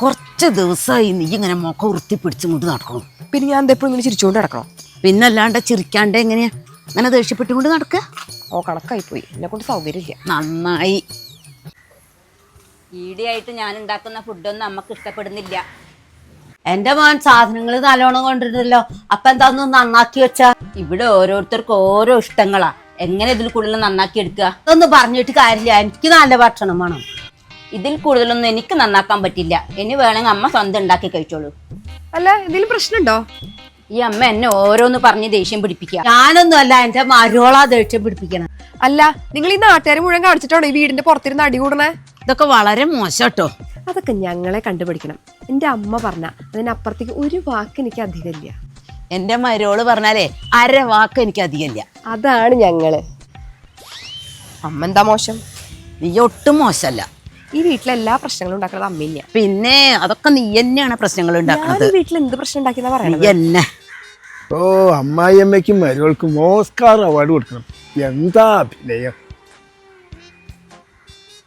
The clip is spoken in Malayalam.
കുറച്ച് ദിവസമായി നീ ഇങ്ങനെ മുഖം ഉറുത്തി പിടിച്ചുകൊണ്ട് നടക്കണം. പിന്നെ ഞാൻ എപ്പോഴും ഇങ്ങനെ ചിരിച്ചുകൊണ്ട് നടക്കണം? പിന്നല്ലാണ്ട് ചിരിക്കാണ്ട് എങ്ങനെയാ അങ്ങനെ ദേഷ്യപ്പെട്ടുകൊണ്ട് നടക്കുക? ഓ കണക്കായിപ്പോയി, എന്നെ കൊണ്ട് സൗകര്യമില്ല. നന്നായി. ഈടിയായിട്ട് ഞാൻ ഉണ്ടാക്കുന്ന ഫുഡൊന്നും അമ്മക്ക് ഇഷ്ടപ്പെടുന്നില്ല. എന്റെ മോൻ സാധനങ്ങൾ നല്ലോണം കൊണ്ടിരുന്നല്ലോ, അപ്പൊ എന്താന്ന് നന്നാക്കി വെച്ചാ? ഇവിടെ ഓരോരുത്തർക്കും ഓരോ ഇഷ്ടങ്ങളാ, എങ്ങനെ ഇതിൽ കൂടുതൽ നന്നാക്കി എടുക്കുക? അതൊന്നും പറഞ്ഞിട്ട് കാര്യമില്ല, എനിക്ക് നല്ല ഭക്ഷണം വേണം. ഇതിൽ കൂടുതലൊന്നും എനിക്ക് നന്നാക്കാൻ പറ്റില്ല. ഇനി വേണമെങ്കിൽ അമ്മ സ്വന്തം ഉണ്ടാക്കി കഴിച്ചോളൂ. അല്ല, എന്തെങ്കിലും പ്രശ്നമുണ്ടോ? ഈ അമ്മ എന്നെ ഓരോന്ന് പറഞ്ഞ് ദേഷ്യം പിടിപ്പിക്കുക. ഞാനൊന്നും അല്ല, എന്റെ മരോളാ ദേഷ്യം പിടിപ്പിക്കണം. അല്ല, നിങ്ങൾ ഈ നാട്ടുകാരെ മുഴുവൻ കാണിച്ചിട്ടാണോ ഈ വീടിന്റെ പുറത്തിരുന്ന് അടി കൂടണേ? ഇതൊക്കെ വളരെ മോശം കേട്ടോ. അതൊക്കെ ഞങ്ങളെ കണ്ടുപിടിക്കണം. എന്റെ അമ്മ പറഞ്ഞ അതിനപ്പുറത്തേക്ക് ഒരു വാക്ക് എനിക്ക് അധികമില്ല. എന്റെ മരോള് പറഞ്ഞാലേ അര വാക്ക് എനിക്ക് അധികമില്ല. അതാണ് ഞങ്ങള്. അമ്മ എന്താ മോശം? നീ ഒട്ടും മോശമല്ല. ഈ വീട്ടിലെ എല്ലാ പ്രശ്നങ്ങളും ഉണ്ടാക്കുന്നത് അമ്മയില്ല. പിന്നെ അതൊക്കെ നീ തന്നെയാണ് പ്രശ്നങ്ങൾ ഉണ്ടാക്കുന്നത്. വീട്ടിൽ എന്ത് പ്രശ്നം ഉണ്ടാക്കിയെന്നാ പറയണത്? നീ എന്നെ ഓ, അമ്മായിയമ്മയ്ക്കും മരുകൾക്കും ഓസ്കാർ അവാർഡ് കൊടുക്കണം. എന്താ അഭിനയം!